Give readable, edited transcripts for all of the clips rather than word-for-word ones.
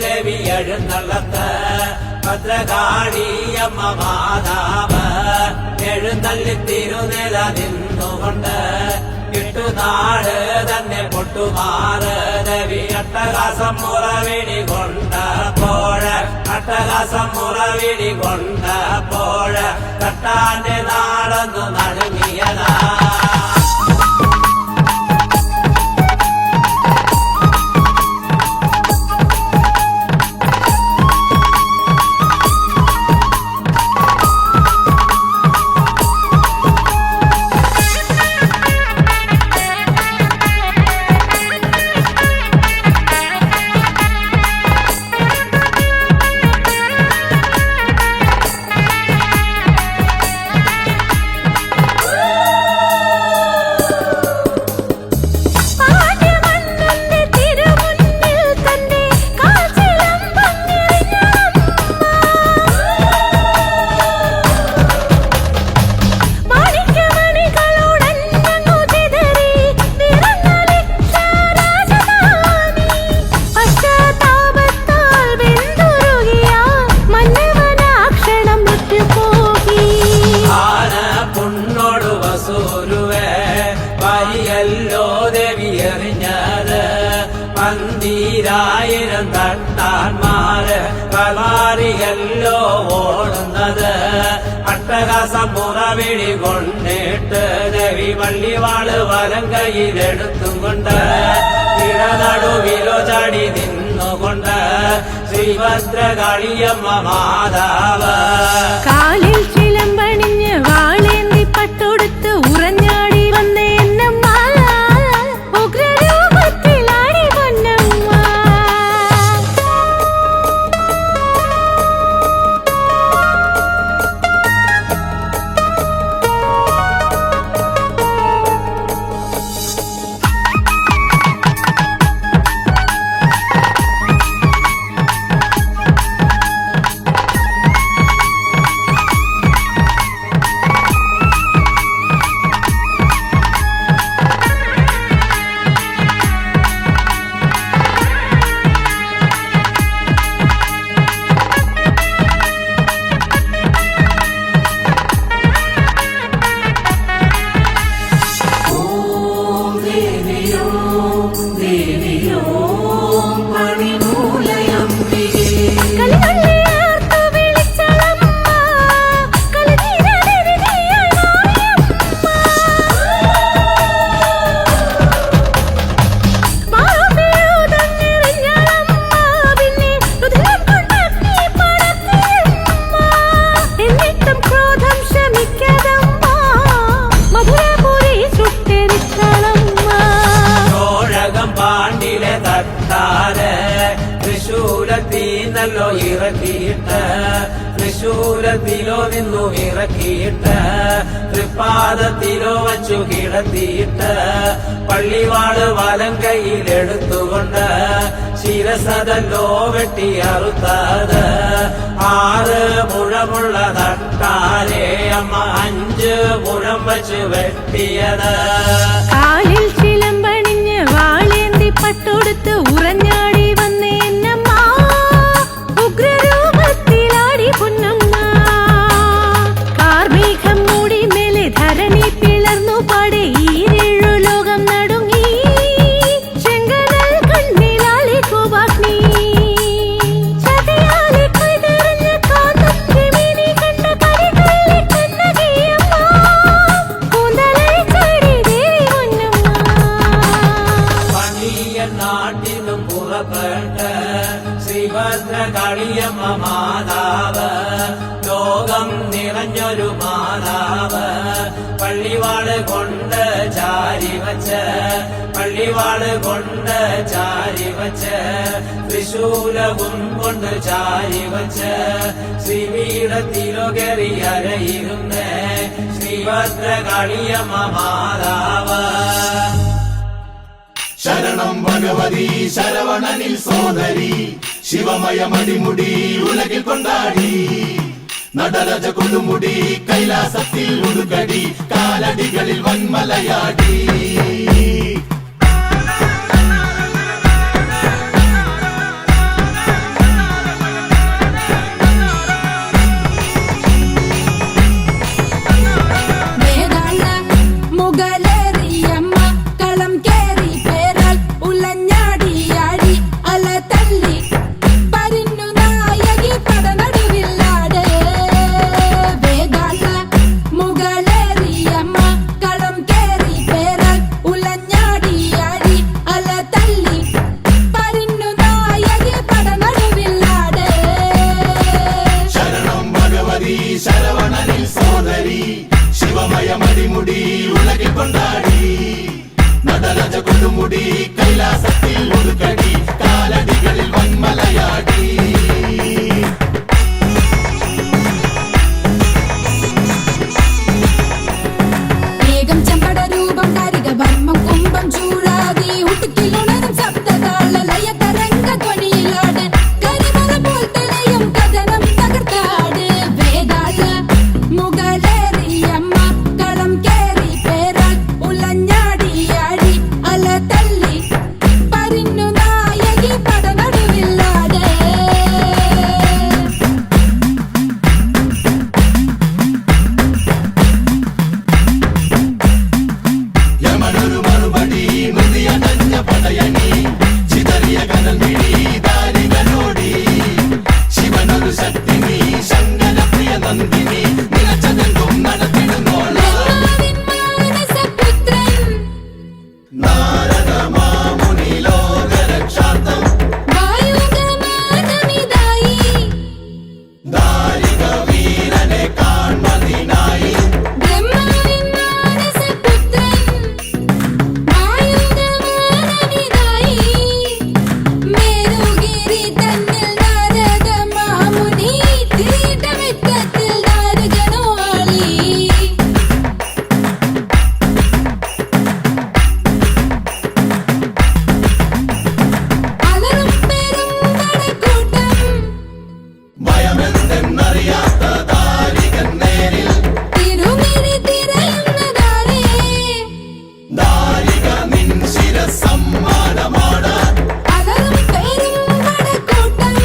ദേവി എഴുന്നള്ളത്ത് ഭദ്രകാളിയമ്മ മാതാവ എഴുന്നള്ളി തിരുനില നിന്നുകൊണ്ട് കിട്ടുനാട് തന്നെ പൊട്ടുമാറ് ദേവി അട്ടഹാസം മുറവിടി കൊണ്ടപ്പോഴ് അട്ടഹാസം മുറവിടി കൊണ്ടപ്പോഴ് കട്ടാന്റെ നാടൊന്നു നടുങ്ങിയതാ പന്തീരായിരം തട്ടാന്മാര് കലാറിയല്ലോ ഓടുന്നത് അട്ടഹാസം മുറവിളി കൊണ്ടിട്ട് ദേവി വള്ളിവാള് വലം കയ്യിലെടുത്തും കൊണ്ട് ഇടനടുവിലോ ചാടി നിന്നുകൊണ്ട് ശ്രീഭദ്രകാളിയമ്മ മാതാവ് കാലിൽ ചിലമ്പണിഞ്ഞ് വാളേന്തി പട്ടൊടുത്ത് ഉറഞ്ഞാടി വന്നേ ല്ലോ ഇറക്കിയിട്ട് തൃശൂലത്തിലോ നിന്നു ഇറക്കിയിട്ട് തൃപ്പാദത്തിലോ വച്ചു കിടത്തിയിട്ട് പള്ളിവാള് വലം കയ്യിലെടുത്തുകൊണ്ട് ശിരസതല്ലോ വെട്ടി അറുത്തത് 6 മുഴമുള്ള തട്ടാലേ അമ്മ 5 മുഴം വച്ച് വെട്ടിയത് കാലിൽ ചിലമ്പണിഞ്ഞ് വാളേന്തി പട്ടൊടുത്ത് ഉറഞ്ഞാടി വന്നേ ഉഗ്രരൂപത്തിലാടി പൊന്നമ്മ കാർമേഘം മൂടി മേലെ ധരണി പിളർന്നു പാടെ ഈരേഴു ലോകം നടുങ്ങി ചെങ്കനൽ കണ്ണിലാളി കോപാഗ്നി ചതയാലെ കൊയ്തെറിഞ്ഞ കാന്തന്റെ മേനി കണ്ട കരികല്ലെ കണ്ണകിയമ്മ കൂന്തലൈ ചാടി ദേവി പൊന്നമ്മ പണിയ നാട്ടിനും പുറപ്പെട്ട് ശ്രീഭദ്രകാളിയമ്മ മാതാവ് ലോകം നിറഞ്ഞൊരു മാതാവ് പള്ളിവാള് കൊണ്ട് ചാരിവച്ച് പള്ളിവാള് കൊണ്ട് ചാരിവച്ച് തൃശൂലവും കൊണ്ട് ചാരിവച്ച് ശ്രീപീഠത്തിലോ കയറി അരയിരുന്നേ ശ്രീഭദ്രകാളിയമ്മ മാതാവ് ശരണം ഭഗവതി ശരവണനിൽ സോദരി ശിവമയ മടിമുടി ഉലകിൽ കൊണ്ടാടി നടരജ കൊടുമുടി കൈലാസത്തിൽ ഉടുകടി കാലടികളിൽ വന്മലയാടി കൊടുമുടി കൈലാസത്തിൽ ഉടുക്കടി കാലടികളിൽ വന്മലയാടി വേഗം ചമ്പട രൂപം കാരിക വർമ്മം കുംഭം ചൂടാതി ഉടുക്കിലുണരും സപ്തതാള ലയ തരംഗ ധ്വനിയിലാട് കരിമല പോൽ തെളിയും കഥനം തകർത്താട് വേദാള മുകളേറിയമ്മ കളം കേറി പേരാൽ ഉലഞ്ഞാടിയാടി അല തല്ലി പരിന്നു നായകി പടനടുവില്ലാട് യമനൊരു മറുപടി മൃതിയടഞ്ഞ പടയണി ചിതറിയ കനൽ മിഴി ദാരികനോടി ശിവനൊരു ശക്തിനി ശങ്കര പ്രിയ നന്ദിനി നിലച്ചതെങ്കും നടത്തിടുന്നോള മാനസപുത്രൻ നാരദ മാമുനി ലോകരക്ഷാർത്ഥം വായുഗമനമിതായി ദാരിക വീരനെ കാൺമതിനായി ബ്രഹ്മാവിൻ മാനസപുത്രൻ വായുഗമനമിതായി മേരുഗിരി തന്നിൽ നാരദ മാമുനി കിരീടമിട്ടത്തിൽ നാരകനോളി അലറും പെരും പടക്കൂട്ടം ഭയമെന്തെന്നറിയാത്ത ദാരികൻ നേരിൽ തിരുമിഴി തിരയുന്നതാരേ ദാരിക നിൻ ശിരസമ്മാനമാണ് അലറും പെരും പടക്കൂട്ടം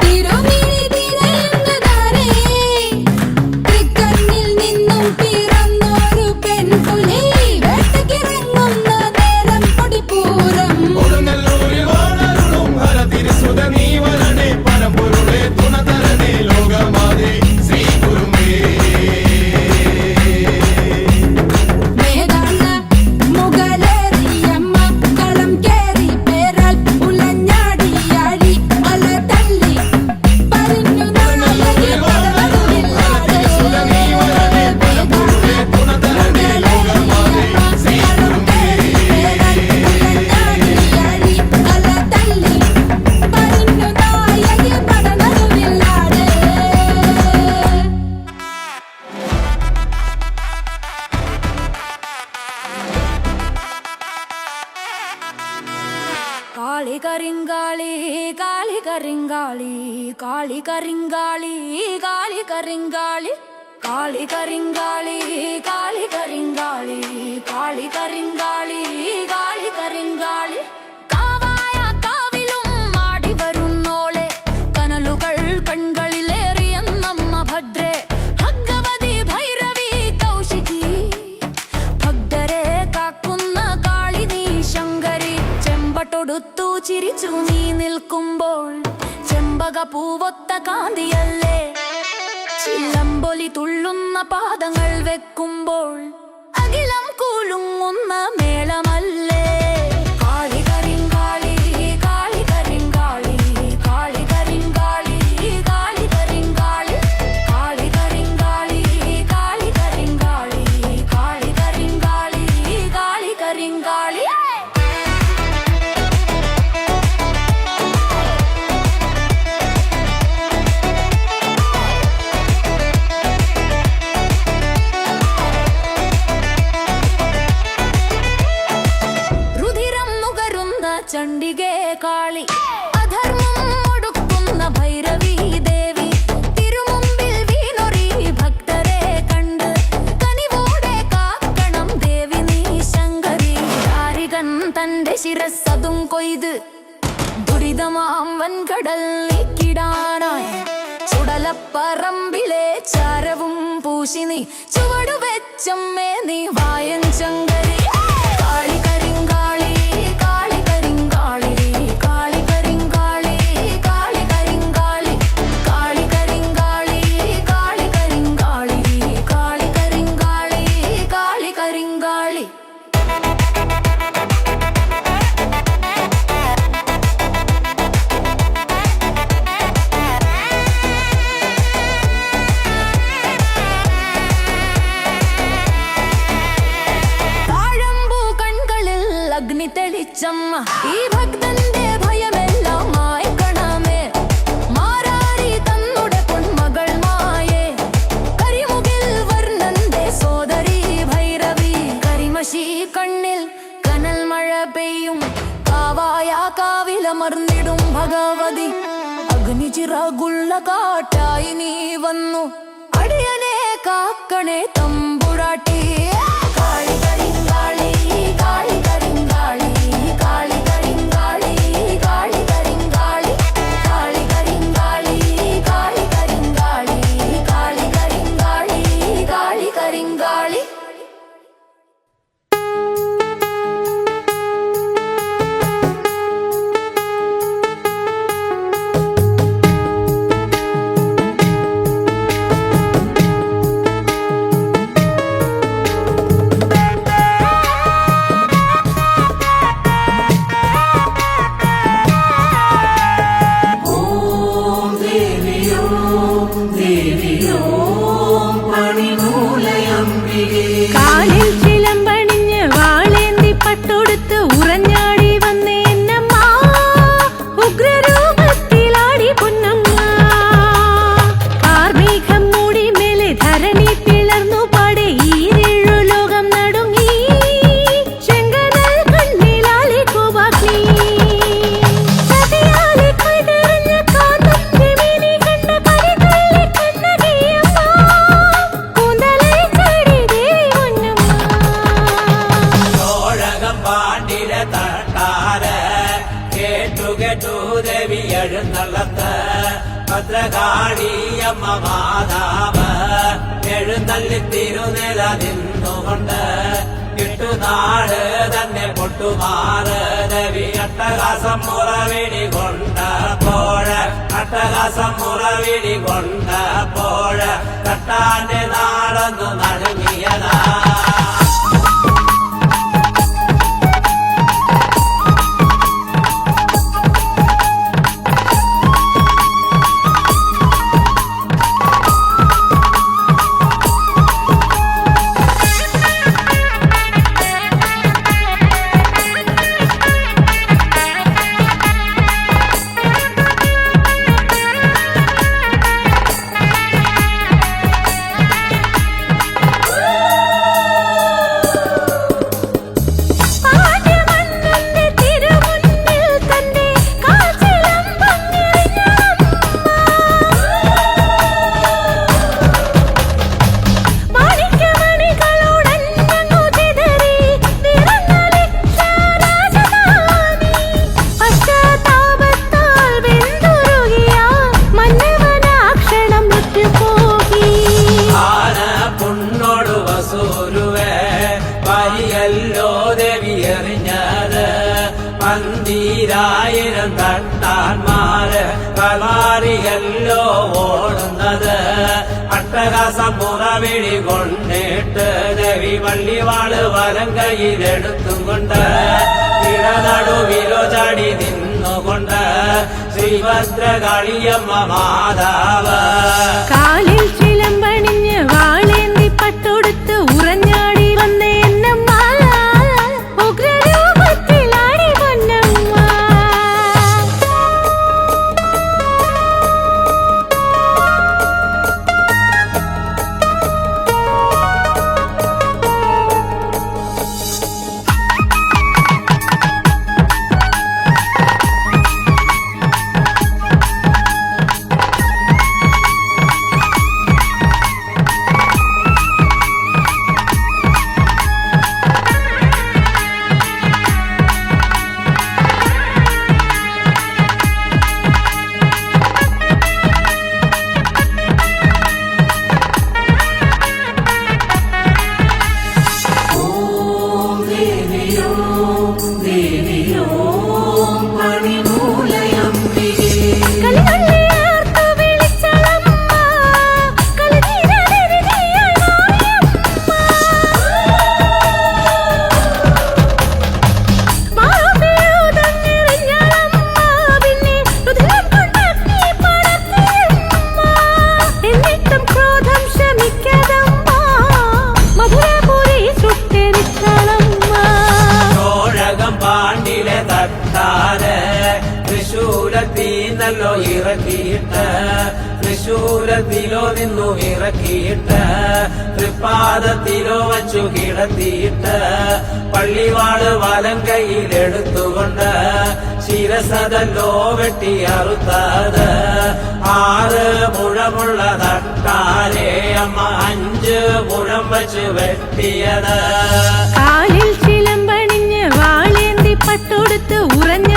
തിരുമിഴി തിരയുന്നതാരേ തൃക്കണ്ണിൽ നിന്നും പിറന്നൊരു പെൺപുലി വേട്ടക്കിറങ്ങുന്ന നേരം പൊടിപ്പൂരം കൊടുങ്ങല്ലൂരിൽ വാണരുളും ഹരതിരുസുത നീ വരണേ പരമ്പൊരുളെ തുണതരണേ ലോകമാതേ ശ്രീ ഗുരുമേ വേദാള മുകളേറിയമ്മ കളം കേറി പേരാൽ ഉലഞ്ഞാടിയാടി അല തല്ലി പരിന്നു നായകി പടനടുവില്ലാട് പരമ്പൊരുളെ തുണതരണേ ലോകമാതേ ശ്രീ ഗുരുമേ ഉലഞ്ഞാടിയാടി അല തല്ലി പരിന്നു നായകി പടനടുവില്ലാട് കാളി കരിങ്കാളി കാളി കരിങ്കാളി കാളി കരിങ്കാളി കാളി കരിങ്കാളി കാളി കരിങ്കാളി കാളി കരിങ്കാളി കാളി കരിങ്കാളി കാളി കരിങ്കാളി കാവായ കാവിലും ആടി വരുന്നോളെ കനലുകൾ കൺകളിലേറിയ നമ്മ ഭദ്രേ ഭഗവതി ഭൈരവി കൗശികി ഭക്തരെ കാക്കുന്ന കാളി നീ ശങ്കരി ചെമ്പട്ടൊടുത്തു ചിരിച്ചു നീ നിൽക്കുമ്പോൾ ചെമ്പക പൂവൊത്ത കാന്തിയല്ലേ ചിലമ്പൊലി തുള്ളുന്ന പാദങ്ങൾ വെക്കുമ്പോൾ അഖിലം കുലുങ്ങുന്ന മേളമല്ലേ കാളി കരിങ്കാളി കാളി കരിങ്കാളി കാളി കരിങ്കാളി കാളി കരിങ്കാളി കാളി കരിങ്കാളി കാളി കരിങ്കാളി കാളി കരിങ്കാളി കാളി കരിങ്കാളി രുധിരം നുകരുന്ന ചണ്ഡികേ കാളി അധർമ്മം ഒടുക്കുന്ന ഭൈരവി ദേവി തിരുമുമ്പിൽ വീണൊറി ഭക്തരെ കണ്ട് കനിവോടെ കാക്കണം ദേവി നീ ശങ്കരി ദാരികൻ തന്റെ ശിരസ്സതും കൊയ്ത് ദുരിതമാം വൻകടൽ നീക്കിടാനായി ചുടലപ്പറമ്പിലെ ചാരവും പൂശി നീ ചുവടുവെച്ചമ്മേ നീ വായൻ ശങ്കരി കാളി കരിങ്കാളി കാളി കരിങ്കാളി കാളി കരിങ്കാളി കാളി കരിങ്കാളി കാളി കരിങ്കാളി കാളി കരിങ്കാളി കാളി കരിങ്കാളി കാളി കരിങ്കാളി അഗ്നിചിറകുള്ള കാറ്റായി നീ വന്നു അടിയനെ കാക്കണേ തമ്പുരാട്ടി കാളി കരിങ്കാളി കാളി കരിങ്കാളി കാളി കരിങ്കാളി കാളി കരിങ്കാളി കാളി കരിങ്കാളി കാളി കരിങ്കാളി കാളി കരിങ്കാളി കാളി കരിങ്കാളി കാലിൽ ചിലമ്പണിഞ്ഞ് വാളേന്തി പട്ടൊടുത്ത് ഉറഞ്ഞാടി വന്നേ എന്നമ്മ ഉഗ്രരൂപത്തിലാടി പൊന്നമ്മ കാർമേഘം മൂടി മേലെ ധരണി പിളർന്നു പാടെ ഈരേഴു ലോകം നടുങ്ങി ചെങ്കനൽ കണ്ണിലാലെ കോപാഗ്നി ചതിയാലെ കൊയ്തെറിഞ്ഞ കാന്തന്റെ മേനി കണ്ട കരികള്ളി കണ്ണകിയമ്മ കൂന്തലൈ ചാടി ദേവി പൊന്നമ്മ ചോഴകം പാണ്ടിര തട്ടാര കേട്ടു കേട്ടു ദേവി എഴുന്നള്ളത്ത് ഭദ്രകാളിയമ്മ മാതാവ് എഴുന്നള്ളി തിരുനില നിന്നുകൊണ്ട് ഇട്ടുനാട് തന്നെ പൊട്ടുമാറ് ദേവി അട്ടഹാസം മുറവിടി കൊണ്ടപ്പോഴ് അട്ടഹാസം മുറവിടി കൊണ്ടപ്പോഴ് കട്ടാന്റെ നാടൊന്നു നടുങ്ങിയതാ പാണ്ഡ്യമന്നന്റെ തിരുമുന്നിൽ തന്റെ കാൽച്ചിലമ്പങ്ങിറിഞ്ഞ മാണിക്യമണികളോടഞ്ഞു ചിതറി നിറഞ്ഞലിച്ച രാജധാനി പശ്ചാത്താപത്താൽ വെന്തുരുകിയ മന്നവനാക്ഷണം മൃത്യുപോകി ആന പുണ്ണോട് വസൂരുവേ വരിയല്ലോ ദേവി എറിഞ്ഞത് പന്തീരായിരം തട്ടാന്മാര് കലാറിയല്ലോ ഓടുന്നത് അട്ടഹാസം മുറവിളി കൊണ്ടിട്ട് ദേവി വള്ളിവാള് വലം കയ്യിലെടുത്തും കൊണ്ട് ഇടനടുവിലോ ചാടി നിന്നുകൊണ്ട് ശ്രീഭദ്രകാളിയമ്മ മാതാവ് കാലിൽ ചിലമ്പണിഞ്ഞ് വാളേന്തി പട്ടൊടുത്ത് ഉറഞ്ഞാടി വന്നേ എന്നമ്മ ഉഗ്രരൂപത്തിലാടി പൊന്നമ്മ കളികൊള്ളിയാർത്തു വിളിച്ചളമ്മ കളിനീരനെഴുതിയ മാപിയൂതന്നെറിഞ്ഞളമ്മ പിന്നെ രുധിരം കൊണ്ടഗ്നി പടർത്തിയമ്മ എന്നിട്ടും ക്രോധം ശമിക്കാതമ്മ മധുരപുരി സുട്ടെരിച്ചളമ്മ ചോഴകം പാണ്ടിലെ തട്ടാര് തൃശൂലത്തീന്നല്ലോ ഇറക്കിയിട്ട് തൃശൂലത്തിലോ നിന്നു ഇറക്കിയിട്ട് തൃപ്പാദത്തിലോ വച്ചു കിടത്തിയിട്ട് പള്ളിവാള് വലം കയ്യിലെടുത്തുകൊണ്ട് ശിരസതല്ലോ വെട്ടിയറുത്തത് 6 മുഴമുള്ള തട്ടാലേ അമ്മ 5 മുഴം വച്ച് വെട്ടിയത് കാലിൽ ചിലമ്പണിഞ്ഞ് വാളേന്തി പട്ടൊടുത്ത് ഉറഞ്ഞ